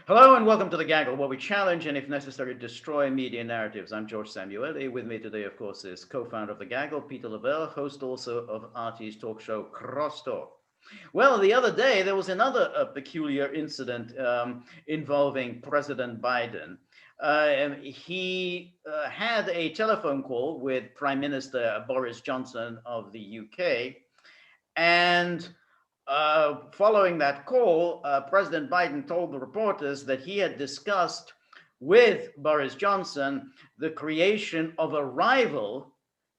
Hello and welcome to The Gaggle, where we challenge and, if necessary, destroy media narratives. I'm George Szamuely. With me today, of course, is co-founder of The Gaggle, Peter Lavelle, host also of RT's talk show, Crosstalk. Well, the other day, there was another peculiar incident involving President Biden. He had a telephone call with Prime Minister Boris Johnson of the UK, and following that call, President Biden told the reporters that he had discussed with Boris Johnson the creation of a rival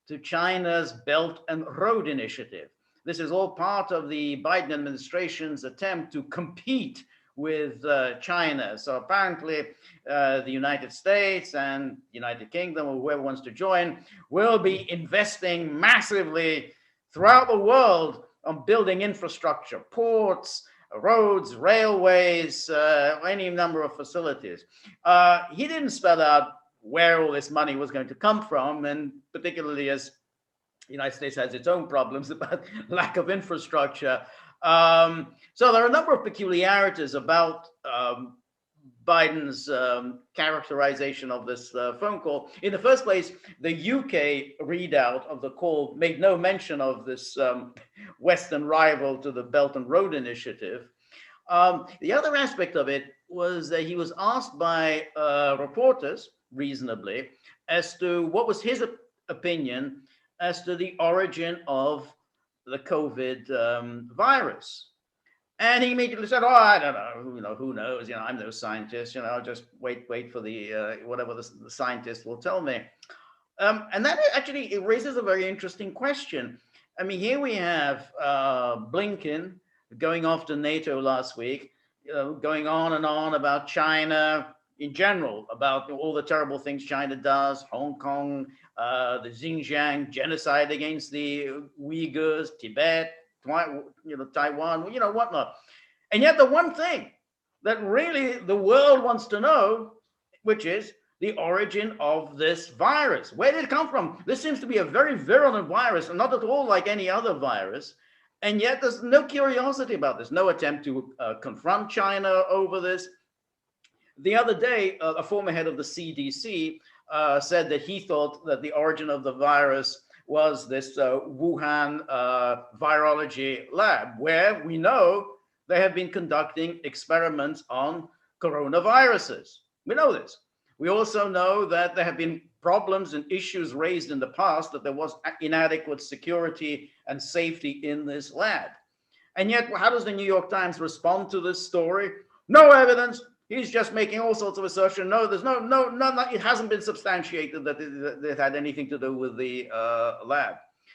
to China's Belt and Road Initiative. This is all part of the Biden administration's attempt to compete with China. So apparently the United States and United Kingdom, or whoever wants to join, will be investing massively throughout the world on building infrastructure, ports, roads, railways, any number of facilities. He didn't spell out where all this money was going to come from, and particularly as the United States has its own problems about lack of infrastructure. So there are a number of peculiarities about Biden's characterization of this phone call. In the first place, the UK readout of the call made no mention of this Western rival to the Belt and Road Initiative. The other aspect of it was that he was asked by reporters, reasonably, as to what was his opinion as to the origin of the COVID virus. And he immediately said, "Oh, I don't know. Who knows? I'm no scientist. I'll just wait for the whatever the scientist will tell me." And that actually it raises a very interesting question. I mean, here we have Blinken going off to NATO last week, going on and on about China in general, about all the terrible things China does, Hong Kong, the Xinjiang genocide against the Uyghurs, Tibet, Taiwan, whatnot. And yet the one thing that really the world wants to know, which is the origin of this virus. Where did it come from? This seems to be a very virulent virus and not at all like any other virus. And yet there's no curiosity about this, no attempt to confront China over this. The other day, a former head of the CDC said that he thought that the origin of the virus was this Wuhan virology lab, where we know they have been conducting experiments on coronaviruses. We know this. We also know that there have been problems and issues raised in the past, that there was inadequate security and safety in this lab. And yet, how does the New York Times respond to this story? No evidence. He's just making all sorts of assertions. No, there's no, it hasn't been substantiated that it had anything to do with the lab.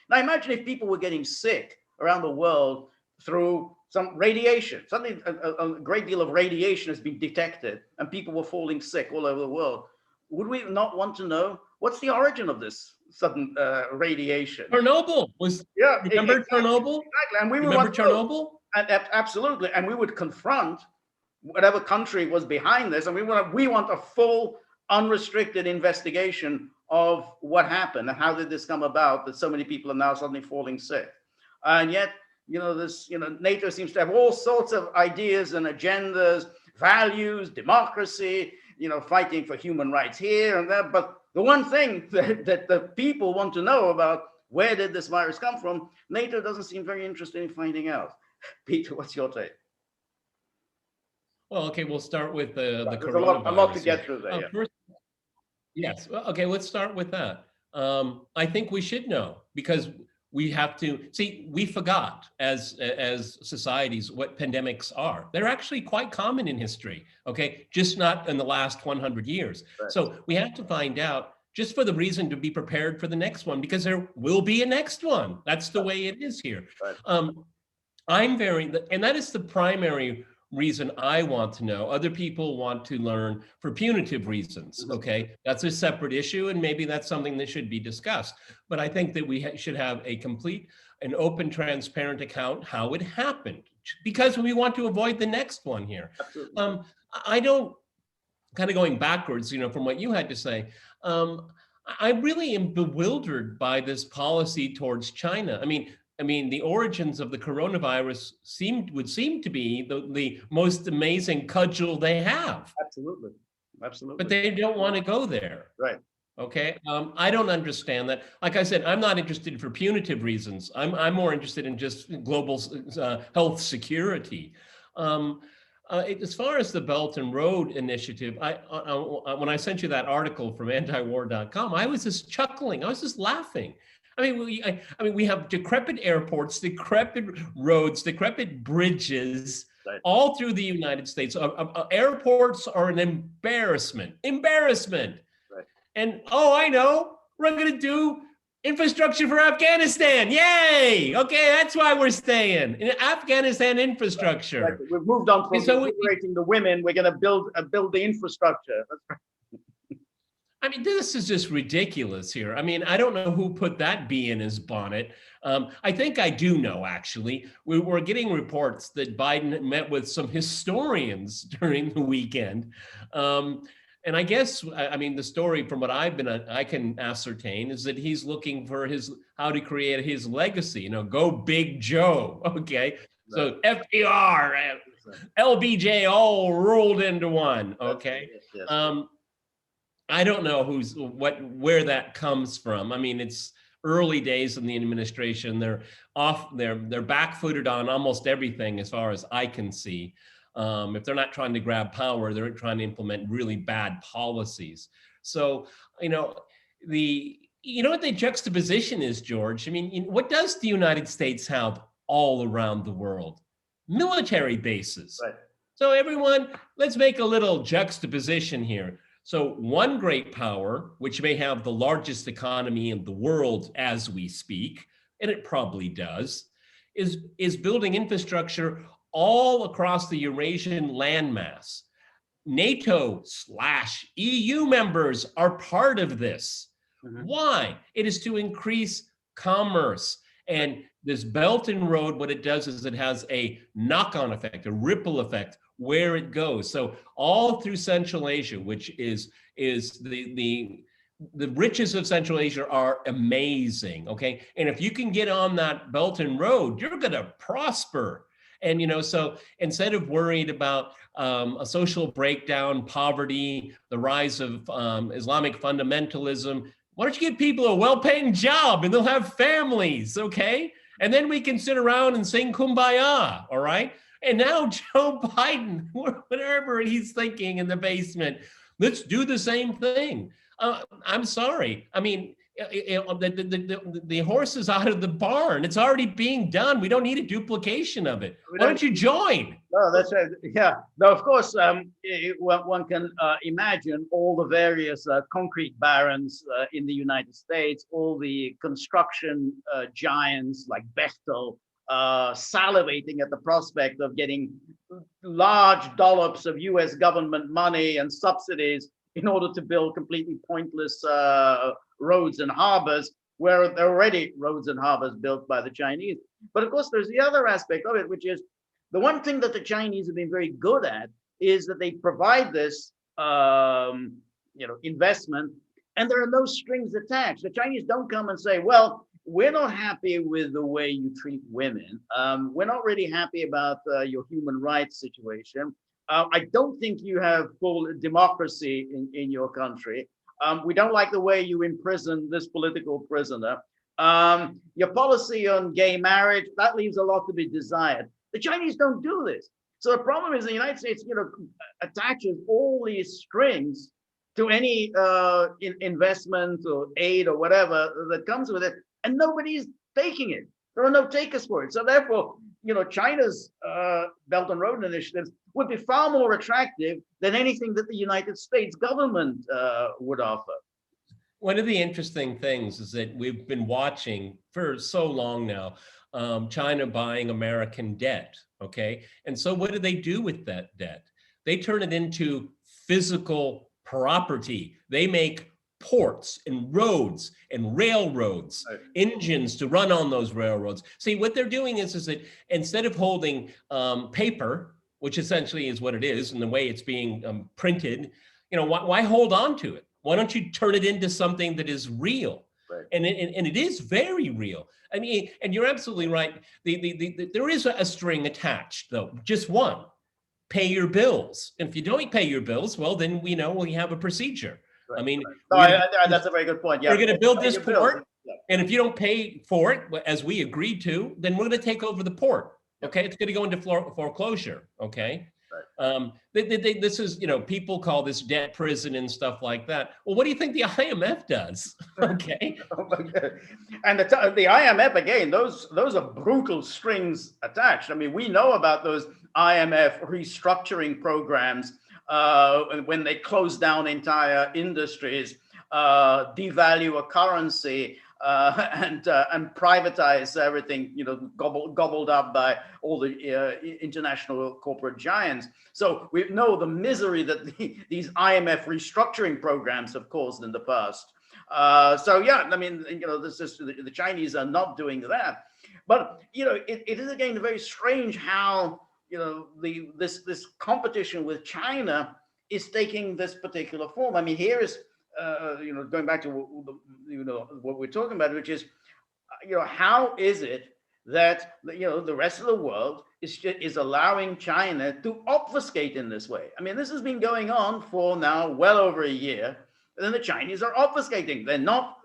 Now imagine if people were getting sick around the world through some radiation. Suddenly a great deal of radiation has been detected and people were falling sick all over the world. Would we not want to know what's the origin of this sudden radiation? Chernobyl was, remember exactly, Chernobyl? Exactly, and we would remember Chernobyl? Absolutely, and we would confront whatever country was behind this, and we want a full, unrestricted investigation of what happened and how did this come about that so many people are now suddenly falling sick. And yet, NATO seems to have all sorts of ideas and agendas, values, democracy, fighting for human rights here and there. But the one thing that the people want to know about, where did this virus come from, NATO doesn't seem very interested in finding out. Peter, what's your take? Well, okay, we'll start with the coronavirus. A lot to get through there. First, yes. Well, okay, let's start with that. I think we should know, because we have to see. We forgot as societies what pandemics are. They're actually quite common in history. Okay, just not in the last 100 years. Right. So we have to find out, just for the reason to be prepared for the next one, because there will be a next one. That's the way it is here. Right. And that is the primary reason I want to know. Other people want to learn for punitive reasons. Okay, that's a separate issue, and maybe that's something that should be discussed. But I think that we should have a complete and open, transparent account how it happened, because we want to avoid the next one here. I don't, kind of going backwards, from what you had to say. I really am bewildered by this policy towards China. I mean, I mean, the origins of the coronavirus would seem to be the most amazing cudgel they have. Absolutely. Absolutely. But they don't want to go there. Right. Okay. I don't understand that. Like I said, I'm not interested for punitive reasons. I'm more interested in just global health security. As far as the Belt and Road Initiative, when I sent you that article from antiwar.com, I was just chuckling. I was just laughing. I mean, we have decrepit airports, decrepit roads, decrepit bridges, right, all through the United States. Airports are an embarrassment. Right. And I know, we're going to do infrastructure for Afghanistan. Yay! Okay, that's why we're staying in Afghanistan infrastructure. Right. We've moved on from liberating the women. We're going to build the infrastructure. That's right. I mean, this is just ridiculous here. I mean, I don't know who put that bee in his bonnet. I think I do know, actually. We were getting reports that Biden met with some historians during the weekend. And I guess, I mean, the story from what I can ascertain is that he's looking for how to create his legacy, go Big Joe, okay? Right. So FDR, LBJ all rolled into one, okay? Yes. I don't know where that comes from. I mean, it's early days in the administration. They're back-footed on almost everything as far as I can see. If they're not trying to grab power, they're trying to implement really bad policies. So, what the juxtaposition is, George? I mean, what does the United States have all around the world? Military bases. Right. So everyone, let's make a little juxtaposition here. So one great power, which may have the largest economy in the world as we speak, and it probably does, is building infrastructure all across the Eurasian landmass. NATO/EU members are part of this. Mm-hmm. Why? It is to increase commerce. And this Belt and Road, what it does is it has a knock-on effect, a ripple effect where it goes. So all through Central Asia, which is the riches of Central Asia are amazing, okay? And if you can get on that Belt and Road, you're gonna prosper. And, so instead of worried about a social breakdown, poverty, the rise of Islamic fundamentalism, why don't you give people a well-paying job and they'll have families, okay? And then we can sit around and sing Kumbaya, all right? And now Joe Biden, whatever he's thinking in the basement, let's do the same thing. I'm sorry. I mean, the horse is out of the barn. It's already being done. We don't need a duplication of it. Why don't you join? No, that's right. Yeah. No, of course, one can imagine all the various concrete barons in the United States, all the construction giants like Bechtel, salivating at the prospect of getting large dollops of US government money and subsidies in order to build completely pointless roads and harbors, where there are already roads and harbors built by the Chinese. But of course, there's the other aspect of it, which is the one thing that the Chinese have been very good at is that they provide this, investment, and there are no strings attached. The Chinese don't come and say, well, we're not happy with the way you treat women. We're not really happy about your human rights situation. I don't think you have full democracy in your country. We don't like the way you imprison this political prisoner. Your policy on gay marriage, that leaves a lot to be desired. The Chinese don't do this. So the problem is the United States, attaches all these strings to any investment or aid or whatever that comes with it, and nobody's taking it. There are no takers for it. So therefore, China's Belt and Road initiatives would be far more attractive than anything that the United States government would offer. One of the interesting things is that we've been watching for so long now, China buying American debt, okay? And so what do they do with that debt? They turn it into physical property. They make ports and roads and railroads, right, engines to run on those railroads. See, what they're doing is that instead of holding paper, which essentially is what it is and the way it's being printed, why hold on to it? Why don't you turn it into something that is real? Right. And it is very real. I mean, and you're absolutely right. There is a string attached, though, just one. Pay your bills. And if you don't pay your bills, well, then we have a procedure. Right. I mean, No, that's a very good point. Yeah, we're going to build this your bills. port, Yeah. and if you don't pay for it, as we agreed to, then we're going to take over the port. Okay, it's going to go into foreclosure. Okay. Right. This is, people call this debt prison and stuff like that. Well, what do you think the IMF does? Okay. And the IMF, again, those are brutal strings attached. I mean, we know about those IMF restructuring programs when they close down entire industries, devalue a currency, and privatize everything, gobbled up by all the international corporate giants. So we know the misery that these IMF restructuring programs have caused in the past. So yeah, I mean, this is, the Chinese are not doing that. But it is again very strange how this competition with China is taking this particular form. I mean, here is going back to what we're talking about, which is how is it that the rest of the world is allowing China to obfuscate in this way? I mean, this has been going on for now well over a year. And then the Chinese are obfuscating. They're not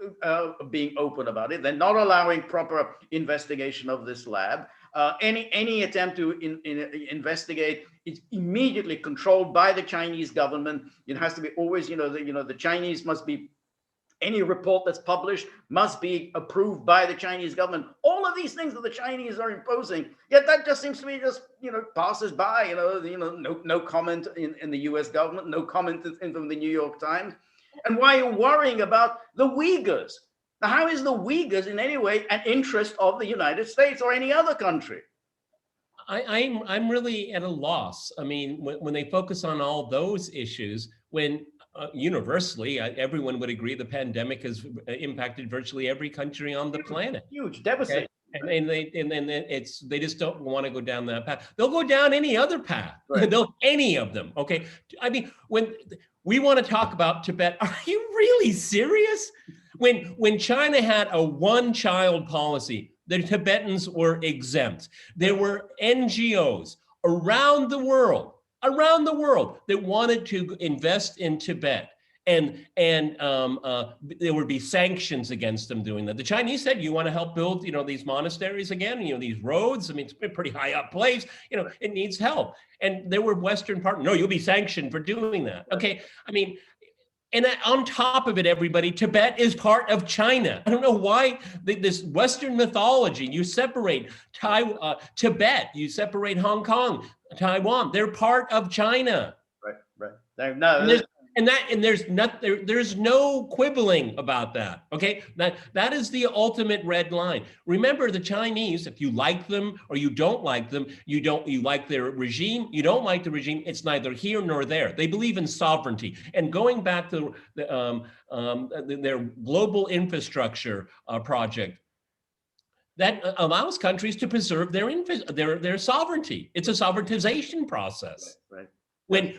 being open about it. They're not allowing proper investigation of this lab. Any attempt to investigate is immediately controlled by the Chinese government. It has to be always, the Chinese must be, any report that's published must be approved by the Chinese government. All of these things that the Chinese are imposing, yet that just seems to be just, passes by, no comment in the US government, no comment from the New York Times. And why are you worrying about the Uyghurs? Now, how is the Uyghurs in any way an interest of the United States or any other country? I'm really at a loss. I mean, when they focus on all those issues, when universally everyone would agree the pandemic has impacted virtually every country on the planet. Huge, devastating. Okay? And they just don't want to go down that path. They'll go down any other path. Right. Any of them. Okay. I mean, when we want to talk about Tibet, are you really serious? When China had a one-child policy, the Tibetans were exempt. There were NGOs around the world that wanted to invest in Tibet. And there would be sanctions against them doing that. The Chinese said, you want to help build, these monasteries again, these roads. I mean, it's a pretty high up place, it needs help. And there were Western partners, no, you'll be sanctioned for doing that. Okay, I mean, and on top of it, everybody, Tibet is part of China. I don't know why this Western mythology, you separate Tibet, you separate Hong Kong, Taiwan, they're part of China. Right. No. There's no quibbling about that. Okay, that is the ultimate red line. Remember, the Chinese, if you like them or you don't like them, you like their regime, you don't like the regime, it's neither here nor there. They believe in sovereignty. And going back to their global infrastructure project, that allows countries to preserve their sovereignty. It's a sovereigntization process. Right.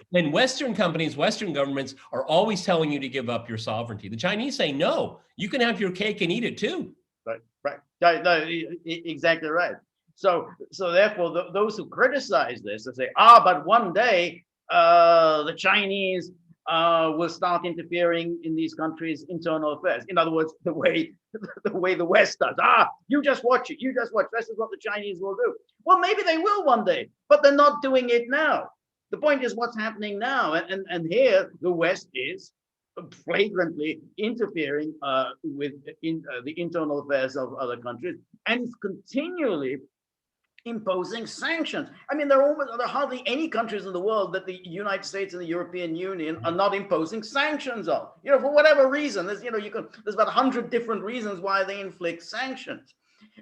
When Western companies, Western governments are always telling you to give up your sovereignty, the Chinese say, no, you can have your cake and eat it too. Right. No, exactly right. So therefore, those who criticize this and say, but one day the Chinese will start interfering in these countries' internal affairs. In other words, the way the West does. You just watch it. You just watch. This is what the Chinese will do. Well, maybe they will one day, but they're not doing it now. The point is what's happening now. And here the West is flagrantly interfering with the internal affairs of other countries and is continually imposing sanctions. I mean, there are hardly any countries in the world that the United States and the European Union are not imposing sanctions on. For whatever reason. There's about 100 different reasons why they inflict sanctions.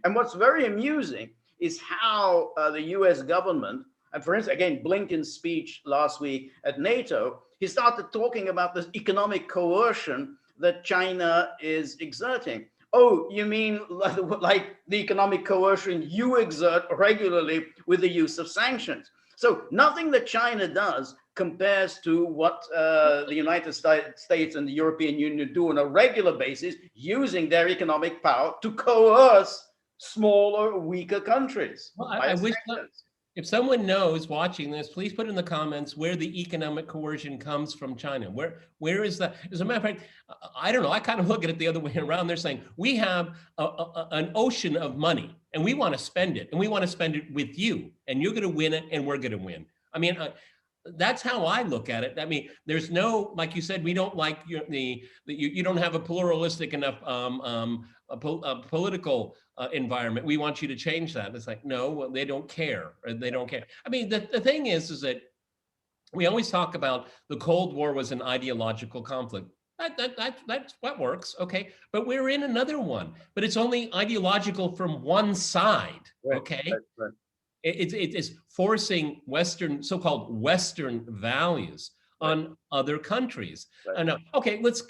And what's very amusing is how the US government, and for instance, again, Blinken's speech last week at NATO, he started talking about this economic coercion that China is exerting. Oh, you mean like the economic coercion you exert regularly with the use of sanctions? So nothing that China does compares to what the United States and the European Union do on a regular basis, using their economic power to coerce smaller, weaker countries. Well, I wish if someone knows watching this, please put in the comments where the economic coercion comes from China. Where is that? As a matter of fact, I don't know. I kind of look at it the other way around. They're saying we have an ocean of money and we want to spend it, and we want to spend it with you, and you're going to win it, and we're going to win. I mean, that's how I look at it. I mean, there's no, like you said, we don't like you don't have a pluralistic enough political environment. We want you to change that. It's like, no, well, they don't care. They don't care. I mean, the thing is that we always talk about the Cold War was an ideological conflict. That's what works, okay? But we're in another one, but it's only ideological from one side, okay? Right. It's forcing Western, so-called Western values on other countries. Right. Okay, let's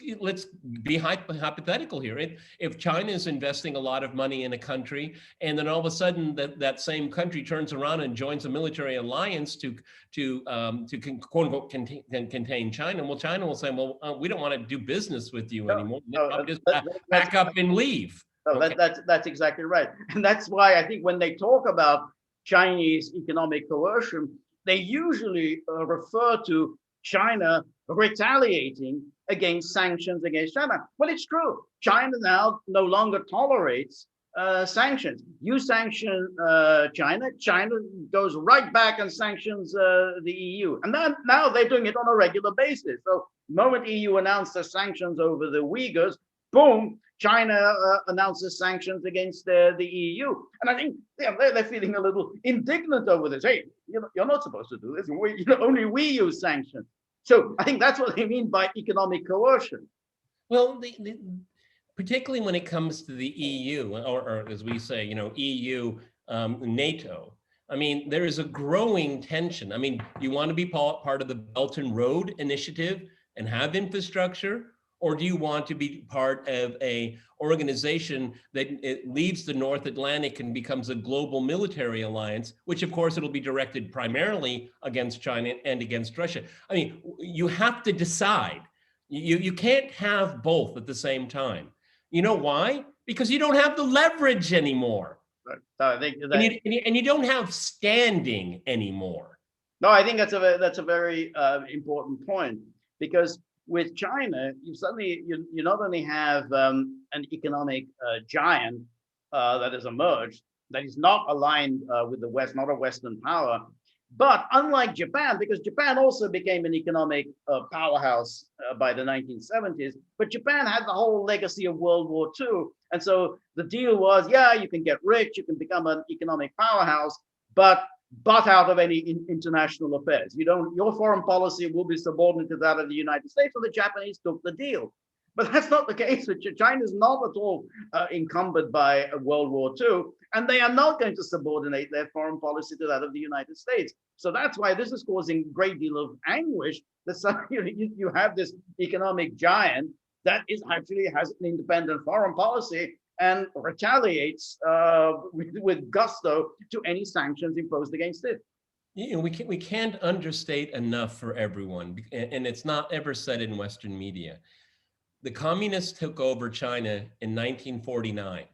be hypothetical here. If China is investing a lot of money in a country, and then all of a sudden that same country turns around and joins a military alliance to quote unquote contain China, well, China will say, well, we don't want to do business with you anymore. Just pack up and leave. No, okay. That's exactly right, and that's why I think when they talk about Chinese economic coercion, they usually refer to China retaliating against sanctions against China. Well, it's true. China now no longer tolerates sanctions. You sanction China, China goes right back and sanctions the EU. And now they're doing it on a regular basis. So the moment EU announced the sanctions over the Uyghurs, boom, China announces sanctions against the EU. And I think they're feeling a little indignant over this. Hey, you're not supposed to do this. Only we use sanctions. So I think that's what they mean by economic coercion. Well, particularly when it comes to the EU, or as we say, EU, NATO. I mean, there is a growing tension. I mean, you want to be part of the Belt and Road Initiative and have infrastructure, or do you want to be part of a organization that it leaves the North Atlantic and becomes a global military alliance, which of course it'll be directed primarily against China and against Russia? I mean, you have to decide. You can't have both at the same time. You know why? Because you don't have the leverage anymore. Right. I think and you don't have standing anymore. No, I think that's a very important point, because with China, you not only have an economic giant that has emerged, that is not aligned with the West, not a Western power, but unlike Japan, because Japan also became an economic powerhouse by the 1970s, but Japan had the whole legacy of World War II. And so the deal was, yeah, you can get rich, you can become an economic powerhouse, but out of any international affairs. Your foreign policy will be subordinate to that of the United States, so the Japanese took the deal. But that's not the case. China is not at all encumbered by World War II, and they are not going to subordinate their foreign policy to that of the United States. So that's why this is causing a great deal of anguish, that you have this economic giant that actually has an independent foreign policy and retaliates with gusto to any sanctions imposed against it. We can't understate enough for everyone, and it's not ever said in Western media. The communists took over China in 1949,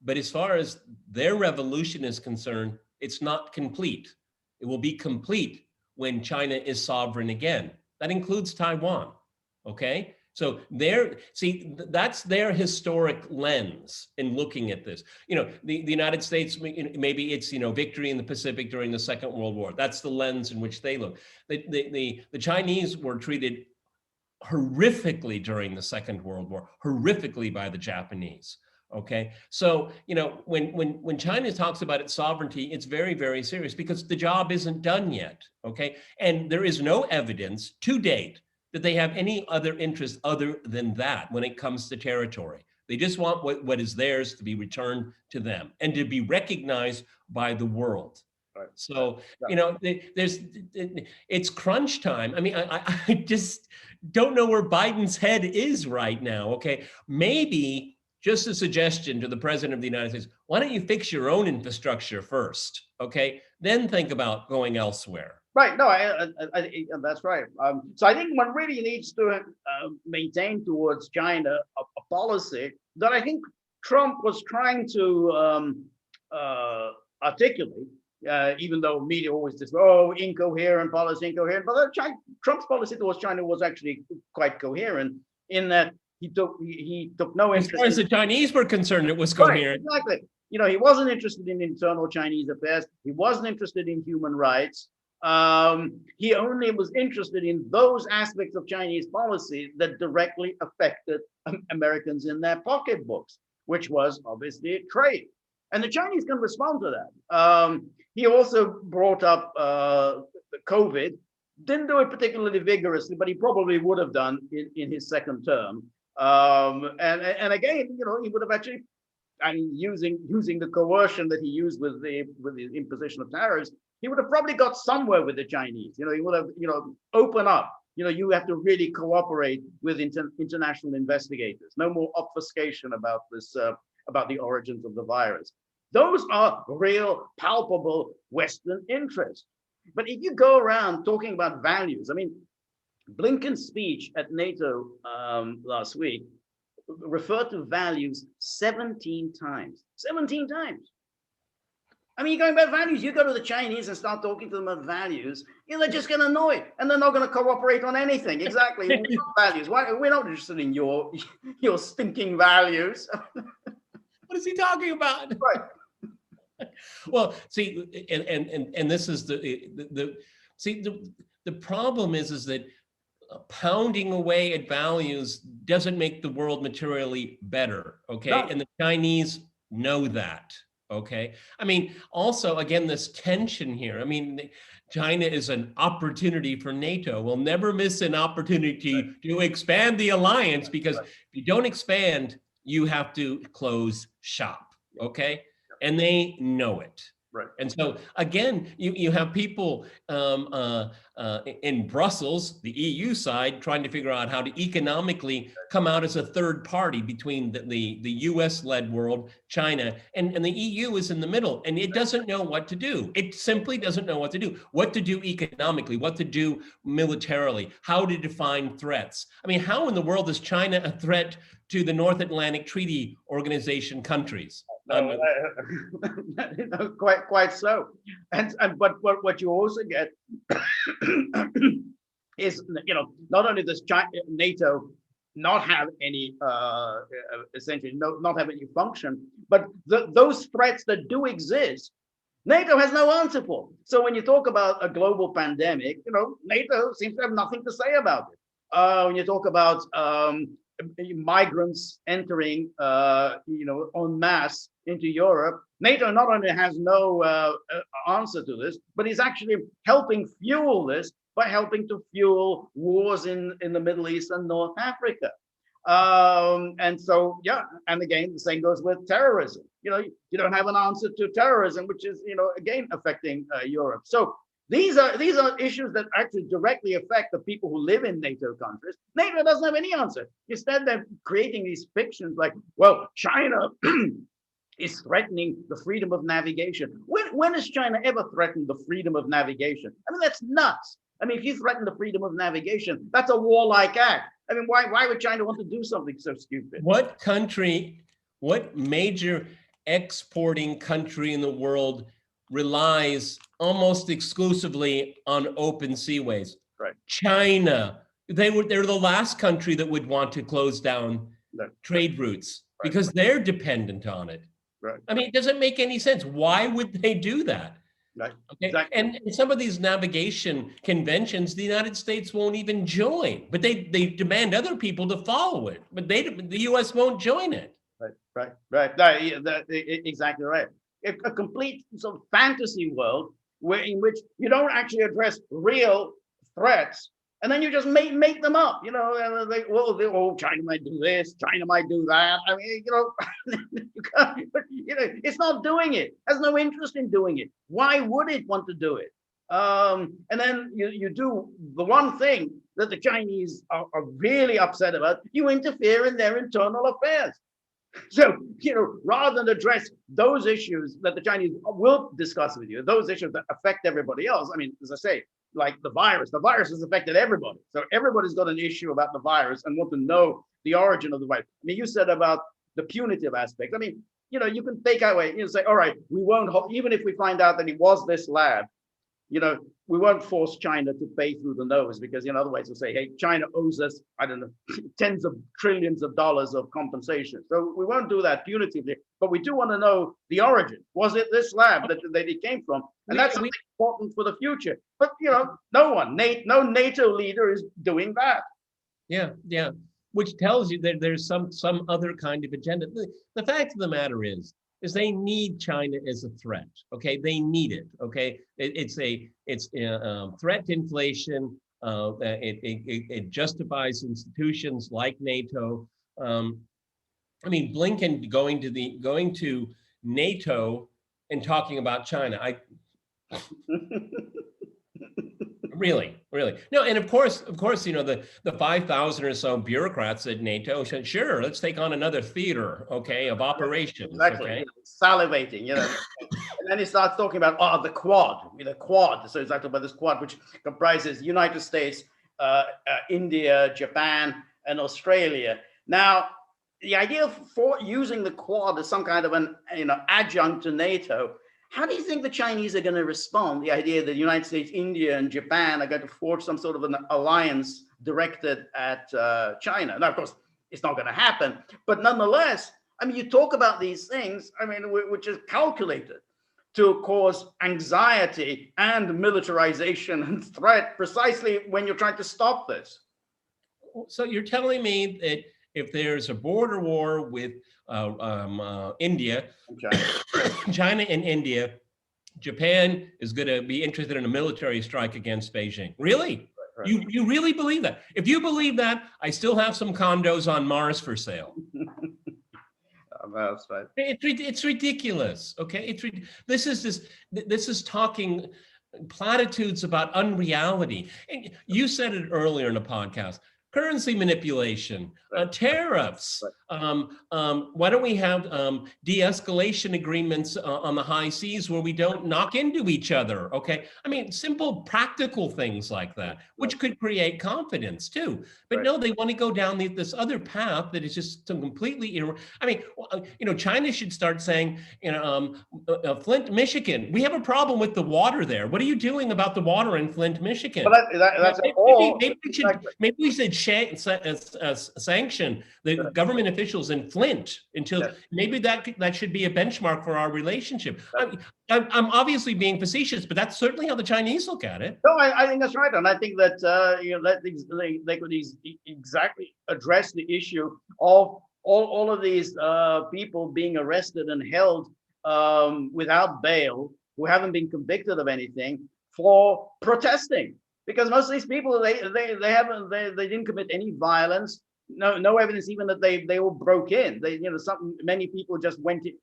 but as far as their revolution is concerned, it's not complete. It will be complete when China is sovereign again. That includes Taiwan, okay? So that's their historic lens in looking at this. The United States, maybe it's, victory in the Pacific during the Second World War. That's the lens in which they look. The Chinese were treated horrifically during the Second World War, horrifically by the Japanese. Okay, so when China talks about its sovereignty, it's very, very serious, because the job isn't done yet. Okay, and there is no evidence to date that they have any other interest other than that when it comes to territory. They just want what is theirs to be returned to them and to be recognized by the world. Right. So, it's crunch time. I mean, I just don't know where Biden's head is right now, okay? Maybe just a suggestion to the president of the United States, why don't you fix your own infrastructure first, okay? then think about going elsewhere. Right. No, that's right. So I think one really needs to maintain towards China a policy that I think Trump was trying to articulate, even though media always just, oh, incoherent policy, incoherent. But Trump's policy towards China was actually quite coherent in that he took no interest. As far as the Chinese were concerned, it was coherent. Right, exactly. He wasn't interested in internal Chinese affairs. He wasn't interested in human rights. He only was interested in those aspects of Chinese policy that directly affected Americans in their pocketbooks, which was obviously trade. And the Chinese can respond to that. He also brought up COVID, didn't do it particularly vigorously, but he probably would have done in his second term. And again, he would have actually, using the coercion that he used with the imposition of tariffs, he would have probably got somewhere with the Chinese. He would have, open up. You have to really cooperate with international investigators. No more obfuscation about this, about the origins of the virus. Those are real, palpable Western interests. But if you go around talking about values, Blinken's speech at NATO last week referred to values 17 times. 17 times. You're going about values. You go to the Chinese and start talking to them about values, they're just going to annoy, and they're not going to cooperate on anything. Exactly. Values. Why? We're not interested in your stinking values. What is he talking about? Right. Well, see, and this is the problem is that pounding away at values doesn't make the world materially better. Okay, no. And the Chinese know that. Okay. Also, again, this tension here. China is an opportunity for NATO. We'll never miss an opportunity to expand the alliance, because if you don't expand, you have to close shop. Okay. And they know it. Right. And so again, you have people in Brussels, the EU side, trying to figure out how to economically come out as a third party between the US-led world, China, and the EU is in the middle, and it doesn't know what to do. It simply doesn't know what to do economically, what to do militarily, how to define threats. How in the world is China a threat to the North Atlantic Treaty Organization countries? Quite so. But what you also get is, not only does NATO not have any, essentially not have any function, but those threats that do exist, NATO has no answer for. So when you talk about a global pandemic, NATO seems to have nothing to say about it. When you talk about migrants entering, en masse into Europe, NATO not only has no answer to this, but is actually helping fuel this by helping to fuel wars in the Middle East and North Africa. And so, and again, the same goes with terrorism. You don't have an answer to terrorism, which is, again, affecting Europe. So these are issues that actually directly affect the people who live in NATO countries. NATO doesn't have any answer. Instead, they're creating these fictions like, well, China is threatening the freedom of navigation. When has China ever threatened the freedom of navigation? That's nuts. If you threaten the freedom of navigation, that's a warlike act. Why would China want to do something so stupid? What major exporting country in the world relies almost exclusively on open seaways? Right. China. They're the last country that would want to close down trade routes because they're dependent on it. Right. It doesn't make any sense. Why would they do that? Right. Okay. Exactly. And some of these navigation conventions, the United States won't even join, but they demand other people to follow it. But the U.S. won't join it. Right. Exactly right. A complete sort of fantasy world in which you don't actually address real threats, and then you just make them up. China might do this, China might do that. You can't, it's not doing it. Has no interest in doing it. Why would it want to do it? And then you do the one thing that the Chinese are really upset about. You interfere in their internal affairs. So, rather than address those issues that the Chinese will discuss with you, those issues that affect everybody else. I mean, as I say, like the virus has affected everybody. So everybody's got an issue about the virus and want to know the origin of the virus. I mean, you said about the punitive aspect. I mean, you can take away, say, all right, we won't, even if we find out that it was this lab, we won't force China to pay through the nose because, otherwise we'll say, hey, China owes us, I don't know, tens of trillions of dollars of compensation. So we won't do that punitively, but we do want to know the origin. Was it this lab that it came from? And that's something important for the future. But, no NATO leader is doing that. Yeah. Which tells you that there's some other kind of agenda. The fact of the matter is they need China as a threat. Okay, they need it. Okay, it's a threat to inflation. It justifies institutions like NATO. I mean, Blinken going to NATO and talking about China. Really. No, and of course, the 5,000 or so bureaucrats at NATO said, sure, let's take on another theater, okay, of operations. Exactly. Okay? Salivating, and then he starts talking about the Quad. So he's talking about this Quad, which comprises United States, India, Japan, and Australia. Now, the idea for using the Quad as some kind of an adjunct to NATO. How do you think the Chinese are going to respond? The idea that the United States, India, and Japan are going to forge some sort of an alliance directed at China. Now, of course, it's not going to happen. But nonetheless, I mean, you talk about these things, I mean, which is calculated to cause anxiety and militarization and threat precisely when you're trying to stop this. So you're telling me that if there's a border war with India, China and India, Japan is going to be interested in a military strike against Beijing. Really? Right. You really believe that? If you believe that, I still have some condos on Mars for sale. That's right. It's ridiculous. Okay, this is talking platitudes about unreality. And you said it earlier in the podcast. Currency manipulation, tariffs. Why don't we have de-escalation agreements on the high seas where we don't knock into each other? Okay, I mean, simple, practical things like that, which could create confidence too. But no, they want to go down this other path that is just completely. I mean, China should start saying, Flint, Michigan, we have a problem with the water there. What are you doing about the water in Flint, Michigan? Well, that's maybe we should sanction the government officials in Flint until maybe that should be a benchmark for our relationship. I'm obviously being facetious, but that's certainly how the Chinese look at it. No, I think that's right, and I think that they could exactly address the issue of all of these people being arrested and held without bail, who haven't been convicted of anything for protesting. Because most of these people, they didn't commit any violence. No evidence even that they all broke in. Many people just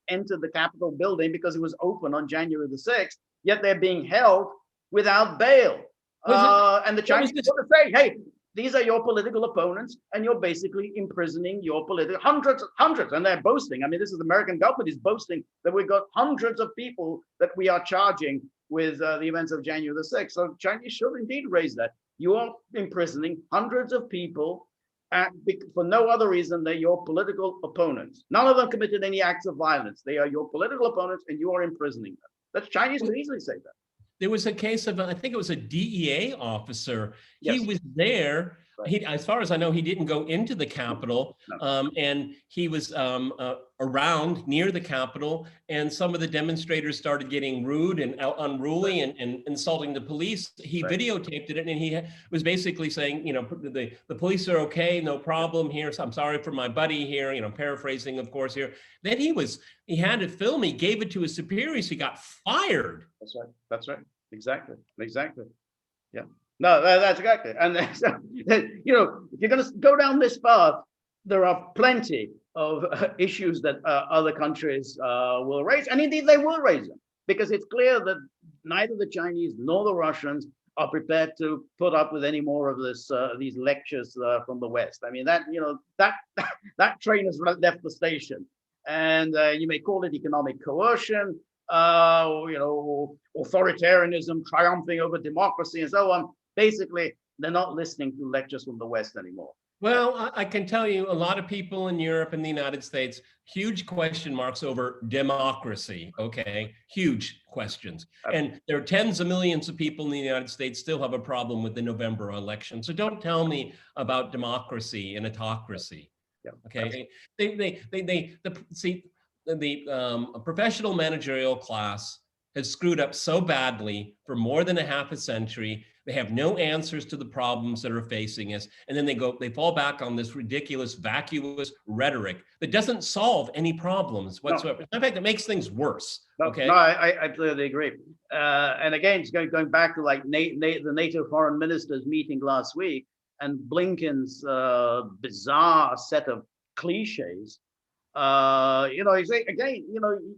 entered the Capitol building because it was open on January the 6th. Yet they're being held without bail. And the Chinese want to say, hey, these are your political opponents, and you're basically imprisoning your political hundreds, and they're boasting. I mean, this is the American government is boasting that we've got hundreds of people that we are charging with the events of January the 6th. So Chinese should indeed raise that. You are imprisoning hundreds of people for no other reason than your political opponents. None of them committed any acts of violence. They are your political opponents, and you are imprisoning them. That's Chinese could easily say that. There was a case of, I think it was a DEA officer. Yes. He was there. Right. As far as I know, he didn't go into the Capitol, and he was around near the Capitol, and some of the demonstrators started getting rude and unruly and insulting the police. He videotaped it, and he was basically saying, the police are okay, no problem here. So I'm sorry for my buddy here, paraphrasing, of course, here. Then he had it filmed, he gave it to his superiors, he got fired. That's right. Exactly. Yeah. No, that's exactly. And if you're going to go down this path, there are plenty of issues that other countries will raise, and indeed they will raise them, because it's clear that neither the Chinese nor the Russians are prepared to put up with any more of these lectures from the West. I mean, that train has left the station, and you may call it economic coercion, authoritarianism triumphing over democracy and so on. Basically, they're not listening to lectures from the West anymore. Well, I can tell you a lot of people in Europe and the United States, huge question marks over democracy, okay? Huge questions. And there are tens of millions of people in the United States still have a problem with the November election. So don't tell me about democracy and autocracy, okay? The professional managerial class has screwed up so badly for more than a half a century. They have no answers to the problems that are facing us. And then they fall back on this ridiculous, vacuous rhetoric that doesn't solve any problems whatsoever. No. In fact, it makes things worse. Okay. No, I absolutely agree. And again, it's going back to like the NATO foreign ministers meeting last week and Blinken's bizarre set of cliches. Again,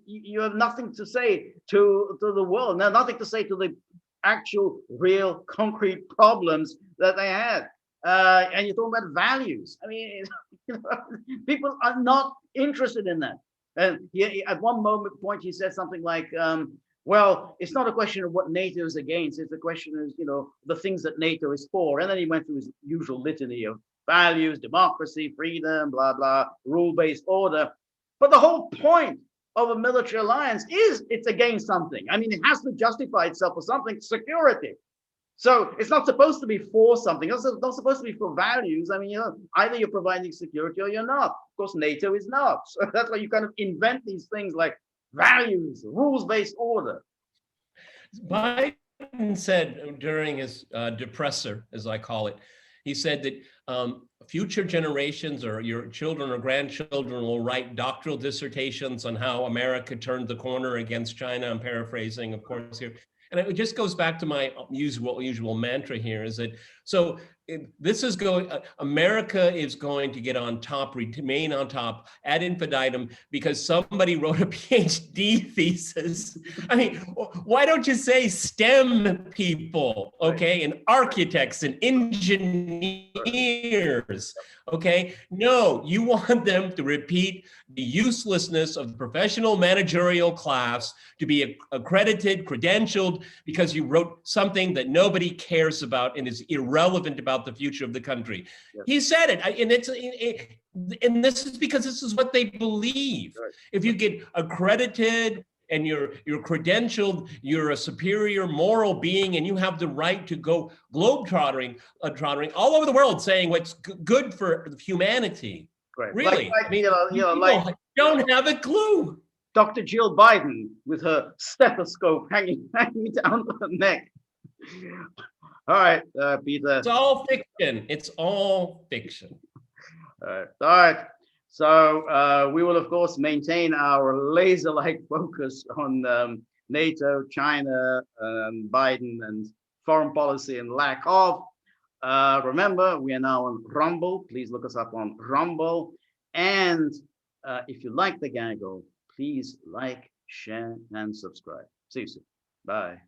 you have nothing to say to the world, nothing to say to the actual, real, concrete problems that they had. And you're talking about values. I mean, people are not interested in that. And at one point, he said something like, well, it's not a question of what NATO is against. It's a question of, the things that NATO is for. And then he went through his usual litany of values, democracy, freedom, blah, blah, rule-based order. But the whole point of a military alliance is it's against something. I mean, it has to justify itself for something, security. So it's not supposed to be for something. It's not supposed to be for values. I mean, either you're providing security or you're not. Of course, NATO is not. So that's why you kind of invent these things like values, rules-based order. Biden said during his depressor, as I call it, he said that future generations or your children or grandchildren will write doctoral dissertations on how America turned the corner against China. I'm paraphrasing, of course, here. And it just goes back to my usual mantra here is that, so this is going, America is going to get on top, remain on top ad infinitum because somebody wrote a PhD thesis. I mean, why don't you say STEM people, okay, and architects and engineers, okay? No, you want them to repeat the uselessness of the professional managerial class to be accredited, credentialed, because you wrote something that nobody cares about and is irrelevant about the future of the country. Yes. He said it, and this is because this is what they believe. Right. If you get accredited and you're credentialed, you're a superior moral being, and you have the right to go globe-trotting all over the world saying what's good for humanity. Right. Really, like don't have a clue. Dr. Jill Biden with her stethoscope hanging down her neck. All right, Peter. It's all fiction. It's all fiction. All right. So we will, of course, maintain our laser-like focus on NATO, China, Biden, and foreign policy and lack of. Remember, we are now on Rumble. Please look us up on Rumble. And if you like the gaggle, please like, share, and subscribe. See you soon. Bye.